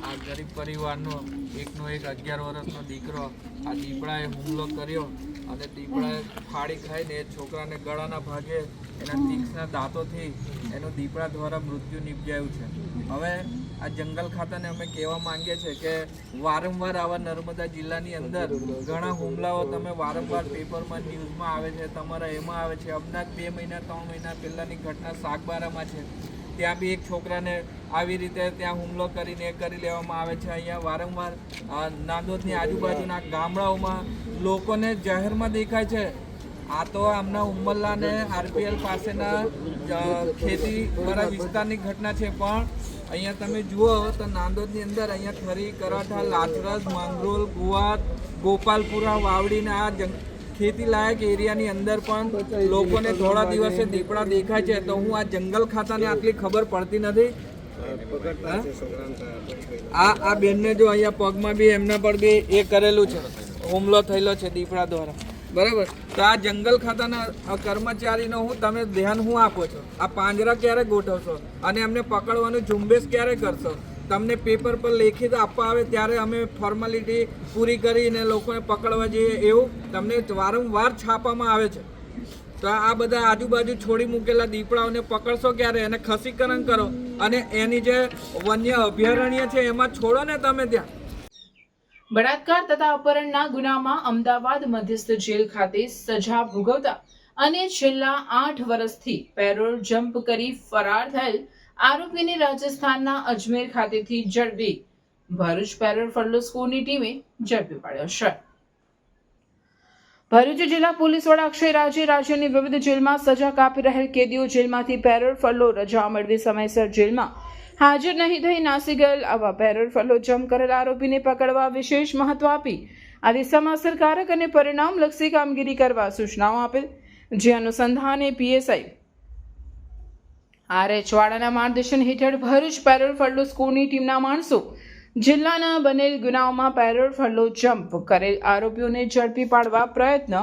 આ ગરીબ પરિવારનો એકનો એક 11 વર્ષનો દીકરો આ દીપડાએ હુમલો કર્યો અને દીપડાએ ફાડી ખાઈને એ છોકરાને ગળાના ભાગે એના તીક્ષ્ણ દાંતોથી એનું દીપડા દ્વારા મૃત્યુ નિપજાયું છે. હવે આ જંગલ ખાતાને અમે કહેવા માંગીએ છીએ કે વારંવાર આવા નર્મદા જિલ્લાની અંદર ઘણા હુમલાઓ તમે વારંવાર પેપરમાં ન્યૂઝમાં આવે છે, તમારા એમાં આવે છે. હમણાં 2 મહિના 3 મહિના પહેલાંની ઘટના સાગબારામાં છે. ત્યાં બી એક છોકરાને આવી રીતે ત્યાં હુમલો કરીને કરી લેવામાં આવે છે. અહીંયા વારંવાર નાંદોદની આજુબાજુના ગામડાઓમાં લોકોને જાહેરમાં દેખાય છે. આ તો આમના ઉંમરલાને આરપીએલ પાસેના ખેતીવાળા વિસ્તારની ઘટના છે. પણ અહીંયા તમે જુઓ તો નાંદોદની અંદર અહીંયા ખરી, કરાઠા, લાચરસ, માંગરોળ, ગુવાત, ગોપાલપુરા, વાવડીના આ ખેતી લાયક એરિયાની અંદર પણ લોકોને થોડા દિવસે દીપડા દેખાય છે. તો હું આ જંગલ ખાતાને આટલી ખબર પડતી નથી. આ બેનને જો અહીંયા પગમાં બી એમના પર બી એ કરેલું છે, હુમલો થયેલો છે દીપડા દ્વારા. બરાબર. તો આ જંગલ ખાતાના કર્મચારીનો તમે ધ્યાન હું આપો છો? આ પાંજરા ક્યારે ગોઠવશો અને એમને પકડવાનું ઝુંબેશ ક્યારે કરશો? તમને પેપર પર લેખિત આપવા આવે ત્યારે અમે ફોર્માલિટી પૂરી કરીને લોકોને પકડવા જઈએ એવું તમને વારંવાર છાપવામાં આવે છે. તો આ બધા આજુબાજુ છોડી મૂકેલા દીપડાઓને પકડશો ક્યારે? એને ખસીકરણ કરો અને એની જે વન્ય અભયારણ્ય છે એમાં છોડો ને તમે ત્યાં. બળાત્કાર તથા અપહરણના ગુનામાં અમદાવાદ મધ્યસ્થ જેલ ખાતે સજા ભોગવતા અને છેલ્લા 8 વર્ષથી પેરોલ જમ્પ કરી ફરાર થયેલ આરોપીને રાજસ્થાનના અજમેર ખાતેથી ઝડપી ભરૂચ પેરોલ ફરલો સ્કોરની ટીમે ઝડપી પાડ્યો છે. ભરૂચ જિલ્લા પોલીસ વડા અક્ષય રાજે રાજ્યની વિવિધ જેલમાં સજા કાપી રહેલ કેદીઓ જેલમાંથી પેરોલ ફરલો રજા મેળવી સમયસર જેલમાં હાજર નહીં થઈ નાસી ગયેલ આવા પેરોલ ફરલો જમ્પ કરેલ આરોપીને પકડવા વિશેષ મહત્વ આપી આ દિશામાં અસરકારક અને પરિણામલક્ષી કામગીરી કરવા સૂચનાઓ આપેલ. જે અનુસંધાને પીએસઆઈ આર.એચ. વાળાના માર્ગદર્શન હેઠળ ભરૂચ પેરોલ ફરલો સ્કોરની ટીમના માણસો જિલ્લાના બનેલ ગુનાઓમાં પેરોલ ફરલો જમ્પ કરેલ આરોપીઓને ઝડપી પાડવા પ્રયત્ન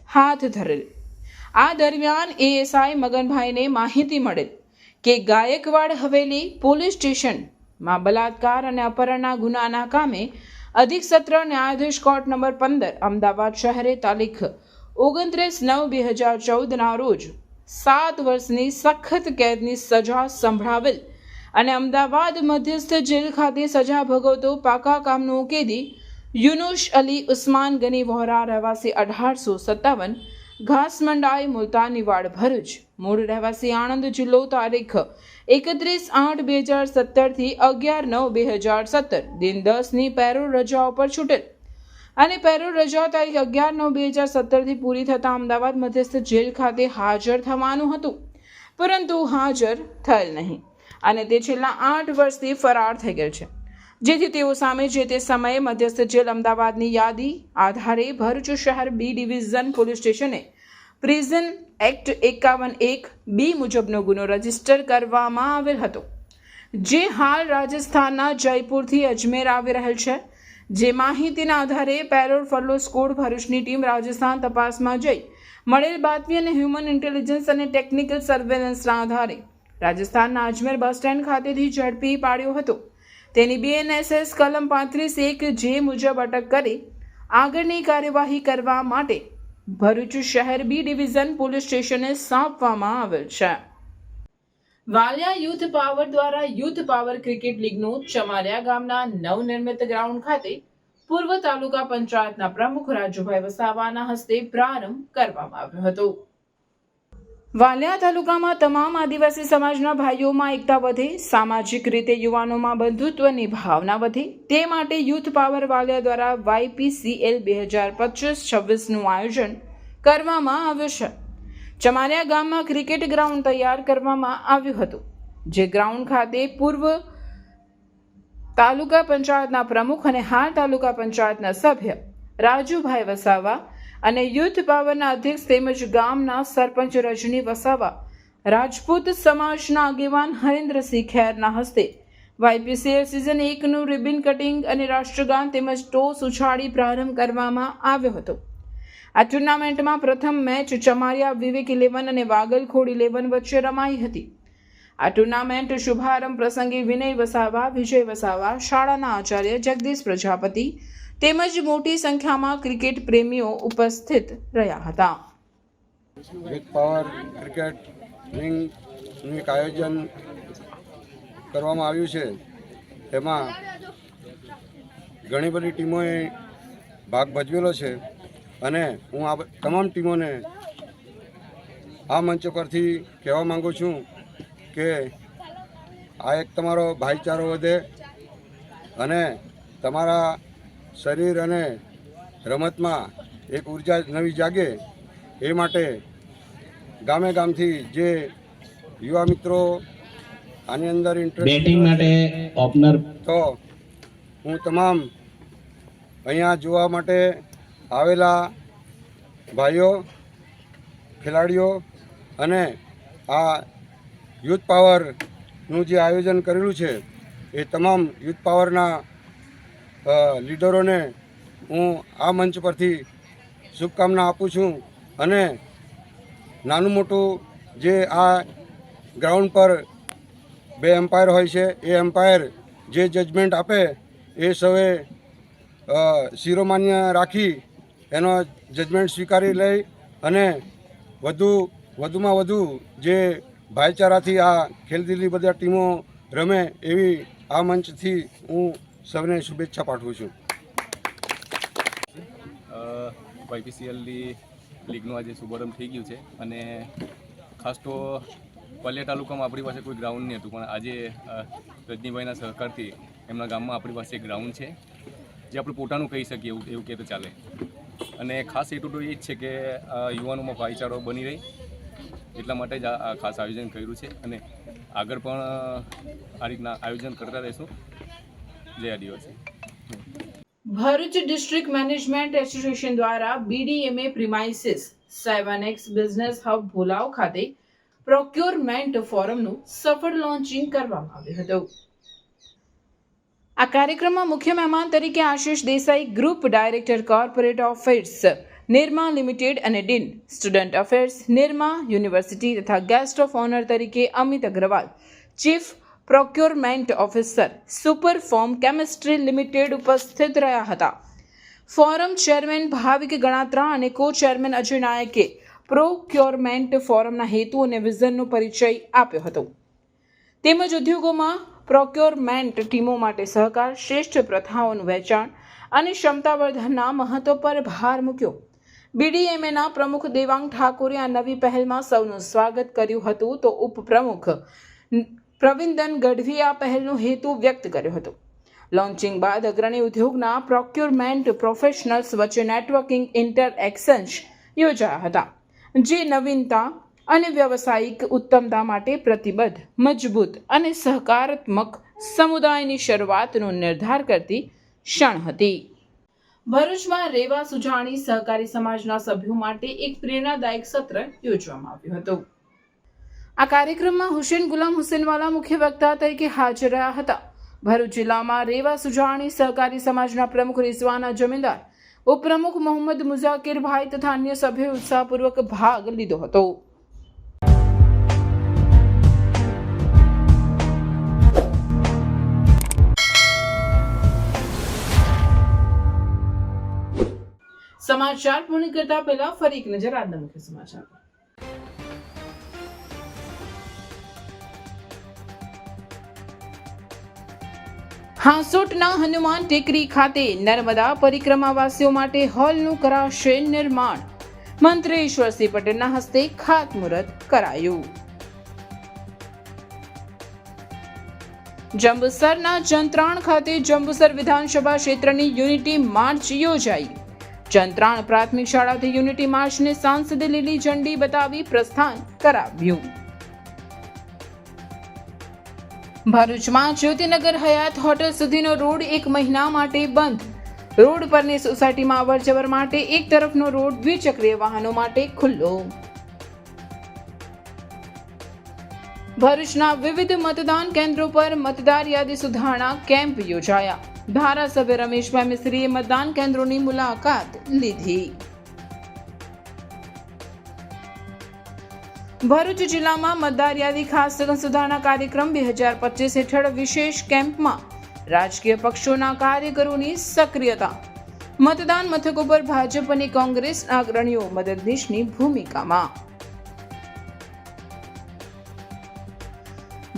હાથ ધરેલ. આ દરમિયાન એએસઆઈ મગનભાઈને માહિતી મળેલ કે ગાયકવાડ હવેલી પોલીસ સ્ટેશનમાં બલાત્કાર અને અપહરણના ગુનાના કામે અધિક સત્ર ન્યાયાધીશ કોર્ટ નંબર 15 અમદાવાદ શહેરે તારીખ 29/9/2014 રોજ 7 વર્ષની સખત કેદની સજા સંભળાવેલ અને અમદાવાદ મધ્યસ્થ જેલ ખાતે સજા ભોગવતો પાકા કામનો કેદી યુનુસ અલી ઉસ્માન ગની વહોરા રહેવાસી 1857 ઘાસમંડાઈ મુલતાનીવાડ ભરૂચ મૂળ રહેવાસી આણંદ જિલ્લો તારીખ 31/8/2017 થી 11/9/2017 દિન 10ની પેરોલ રજાઓ પર છૂટેલ અને પેરોલ રજા તારીખ 11/9/2017 થી પૂરી થતા અમદાવાદ મધ્યસ્થ જેલ ખાતે હાજર થવાનું હતું, પરંતુ હાજર થયેલ નહીં અને તે છેલ્લા 8 વર્ષથી ફરાર થઈ ગયેલ છે. જેથી તેઓ સામે જે તે સમયે મધ્યસ્થ જેલ અમદાવાદની યાદી આધારે ભરૂચ શહેર બી ડિવિઝન પોલીસ સ્ટેશને પ્રિઝન એક્ટ 51(1)B મુજબનો ગુનો રજીસ્ટર કરવામાં આવેલ હતો, જે હાલ રાજસ્થાનના જયપુરથી અજમેર આવી રહેલ છે. જે માહિતીના આધારે પેરોલ ફરલો સ્કોડ ભરૂચની ટીમ રાજસ્થાન તપાસમાં જઈ મળેલ બાતમી અને હ્યુમન ઇન્ટેલિજન્સ અને ટેકનિકલ સર્વેલન્સના આધારે રાજસ્થાનના અજમેર બસ સ્ટેન્ડ ખાતેથી ઝડપી પાડ્યો હતો. તેની BNSS કલમ 35(1) મુજબ અટક કરી આગળની કાર્યવાહી કરવા માટે ભરૂચ શહેર બી ડિવિઝન પોલીસ સ્ટેશને સોંપવામાં આવેલ છે. વાલિયા યુથ પાવર દ્વારા યુથ પાવર ક્રિકેટ લીગનો ચમાલિયા ગામના નવનિર્મિત ગ્રાઉન્ડ ખાતે પૂર્વ તાલુકા પંચાયતના પ્રમુખ રાજુભાઈ વસાવાના હસ્તે પ્રારંભ કરવામાં આવ્યો હતો. વાલિયા તાલુકામાં તમામ આદિવાસી સમાજના ભાઈઓમાં એકતા વધે, સામાજિક રીતે યુવાનોમાં બંધુત્વની ભાવના વધે તે માટે યુથ પાવર વાલિયા દ્વારા YPCL 2025-26નું આયોજન કરવામાં આવ્યું છે. ચમારિયા ગામમાં ક્રિકેટ ગ્રાઉન્ડ તૈયાર કરવામાં આવ્યું હતું, જે ગ્રાઉન્ડ ખાતે પૂર્વ તાલુકા પંચાયતના પ્રમુખ અને હાલ તાલુકા પંચાયતના સભ્ય રાજુભાઈ વસાવા અને યુથ પાવરના અધ્યક્ષ તેમજ ગામના સરપંચ રજની વસાવા, રાજપૂત સમાજના આગેવાન હરેન્દ્રસિંહ ખેરના હસ્તે YPCL સિઝન 1નું રિબિન કટિંગ અને રાષ્ટ્રગાન તેમજ ટોસ ઉછાળી પ્રારંભ કરવામાં આવ્યો હતો. આ ટુર્નામેન્ટમાં પ્રથમ મેચ ચમારિયા વિવેક 11 અને વાગલખોડ 11 વચ્ચે રમાઈ હતી. આ ટુર્નામેન્ટ શુભારંભ પ્રસંગે વિનય વસાવા, વિજય વસાવા, શાળાના આચાર્ય જગદીશ પ્રજાપતિ તેમજ મોટી સંખ્યામાં ક્રિકેટ પ્રેમીઓ ઉપસ્થિત રહ્યા હતા. યુથ પાવર ક્રિકેટ રિંગનું એક આયોજન કરવામાં આવ્યું છે. તેમાં ઘણી બધી ટીમોએ ભાગ ભજવેલો છે અને હું આ તમામ ટીમોને આ મંચ પરથી કહેવા માગું છું કે આ એક તમારો ભાઈચારો વધે અને તમારા શરીર અને રમતમાં એક ઉર્જા નવી જાગે એ માટે ગામે ગામથી જે યુવા મિત્રો આની અંદર બેટિંગ માટે ઓપનર તો હું તમામ અહીંયા જોવા માટે આવેલા ભાઈઓ, ખેલાડીઓ અને આ યુથ પાવરનું જે આયોજન કરેલું છે એ તમામ યુથ પાવરના લીડરોને હું આ મંચ પરથી શુભકામના આપું છું અને નાનું મોટું જે આ ગ્રાઉન્ડ પર 2 એમ્પાયર હોય છે એ એમ્પાયર જે જજમેન્ટ આપે એ સૌએ શિરોમાન્ય રાખી એનો જજમેન્ટ સ્વીકારી લઈ અને વધુમાં વધુ જે ભાઈચારાથી આ ખેલદિલી બધા ટીમો રમે એવી આ મંચથી હું સૌને શુભેચ્છા પાઠવું છું. YPCLની લીગનું આજે શુભારંભ થઈ ગયું છે અને ખાસ તો વાલિયા તાલુકામાં આપણી પાસે કોઈ ગ્રાઉન્ડ નહીં હતું, પણ આજે રજનીભાઈના સહકારથી એમના ગામમાં આપણી પાસે એક ગ્રાઉન્ડ છે જે આપણે પોતાનું કહી શકીએ એવું કહે તો ચાલે. અને ખાસ હેતુ તો એ જ છે કે યુવાનોમાં ભાઈચારો બની રહે એટલા માટે જ આ ખાસ આયોજન કર્યું છે અને આગળ પણ આ રીતના આયોજન કરતા રહીશું. જય આદિવાસી. ભરૂચ ડિસ્ટ્રિક્ટ મેનેજમેન્ટ એસોસિએશન દ્વારા BDMA premises 7X business hub Bholav ખાતે પ્રોક્યોરમેન્ટ ફોરમનું સફળ લોન્ચિંગ કરવામાં આવ્યું હતું. આ કાર્યક્રમમાં મુખ્ય મહેમાન તરીકે Ashish Desai, group director corporate affairs Nirma limited અને dean student affairs Nirma university તથા ગેસ્ટ ઓફ ઓનર તરીકે Amit Agrawal, chief procurement officer super form chemistry limited ઉપસ્થિત રહ્યા હતા. ફોરમ ચેરમેન ભાવિક ગણાત્રા અને કો ચેરમેન અજય નાયકે પ્રોક્યોરમેન્ટ ફોરમના હેતુ અને વિઝનનો પરિચય આપ્યો હતો તેમજ ઉદ્યોગોમાં પ્રોક્યોરમેન્ટ ટીમો માટે સહકાર, શ્રેષ્ઠ પ્રથાઓનું વહેંચાણ અને ક્ષમતાવર્ધનના મહત્વ પર ભાર મૂક્યો. BDMAના પ્રમુખ દેવાંગ ઠાકોરે આ નવી પહેલમાં સૌનું સ્વાગત કર્યું હતું તો ઉપપ્રમુખ પ્રવિંદન ગઢવીએ આ પહેલનો હેતુ વ્યક્ત કર્યો હતો. લોન્ચિંગ બાદ અગ્રણી ઉદ્યોગના પ્રોક્યોરમેન્ટ પ્રોફેશનલ્સ વચ્ચે નેટવર્કિંગ ઇન્ટરએક્શન્સ યોજાયા હતા, જે નવીનતા અને વ્યવસાયિક ઉત્તમતા માટે પ્રતિબદ્ધ, મજબૂત અને સહકારાત્મક સમુદાયની શરૂઆતનો નિર્ધાર કરતી ક્ષણ હતી. ભરૂચમાં રેવા સુજાણી સહકારી સમાજના સભ્યો માટે એક પ્રેરણાદાયક સત્ર યોજવામાં આવ્યું હતું. આ કાર્યક્રમમાં હુસેન ગુલામ હુસેનવાલા મુખ્ય વક્તા તરીકે હાજર રહ્યા હતા. ભરૂચ જિલ્લામાં રેવા સુજાણી સહકારી સમાજના પ્રમુખ રિઝવાના જમીનદાર, ઉપપ્રમુખ મોહમ્મદ મુઝાકિરભાઈ તથા અન્ય સભ્યોએ ઉત્સાહપૂર્વક ભાગ લીધો હતો. સમાચાર પૂર્ણ કરતા પહેલા ફરી એક નજર આજના મુખ્ય સમાચાર. હાંસોટના હનુમાન ટેકરી ખાતે નર્મદા પરિક્રમાવાસીઓ માટે હોલનું કરાશે નિર્માણ. મંત્રી ઈશ્વરસિંહ પટેલના હસ્તે ખાતમુહૂર્ત કરાયું. જંબુસરના જંત્રાણ ખાતે જંબુસર વિધાનસભા ક્ષેત્રની યુનિટી માર્ચ યોજાઈ. જંત્રાણ પ્રાથમિક શાળાથી યુનિટી માર્ચને સાંસદે લીલી ઝંડી બતાવી પ્રસ્થાન કરાવ્યું. ભરૂચમાં જ્યોતિનગર હયાત હોટલ સુધીનો રોડ 1 મહિના માટે બંધ. રોડ પરની સોસાયટીમાં અવરજવર માટે એક તરફનો રોડ દ્વિચક્રીય વાહનો માટે ખુલ્લો. ભરૂચના વિવિધ મતદાન કેન્દ્રો પર મતદાર યાદી સુધારણા કેમ્પ યોજાયા. ધારાસભ્ય રમેશભાઈ મિસ્ત્રીએ મતદાન કેન્દ્રોની મુલાકાત લીધી. ભરૂચ જિલ્લામાં મતદાર યાદી ખાસ સુધારણા કાર્યક્રમ 2025 હેઠળ વિશેષ કેમ્પમાં રાજકીય પક્ષોના કાર્યકરોની સક્રિયતા. મતદાન મથકો પર ભાજપ અને કોંગ્રેસના અગ્રણીઓ મદદનીશની ભૂમિકામાં.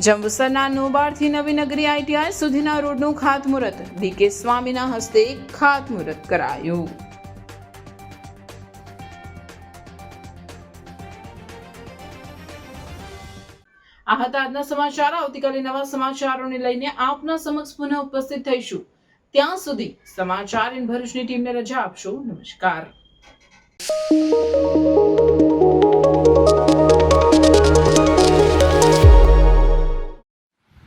જંબુસરના નોબારથી નવીનગરી ITI સુધીના રોડનું ખાતમુહૂર્ત DK સ્વામીના હસ્તે ખાતમુહૂર્ત કરાયું. આ હતા આજના સમાચાર. આવતીકાલે નવા સમાચારોને લઈને આપના સમક્ષ પુનઃ ઉપસ્થિત થઈશું. ત્યાં સુધી સમાચાર ઇન ભરૂચની ટીમને રજા આપશો. નમસ્કાર.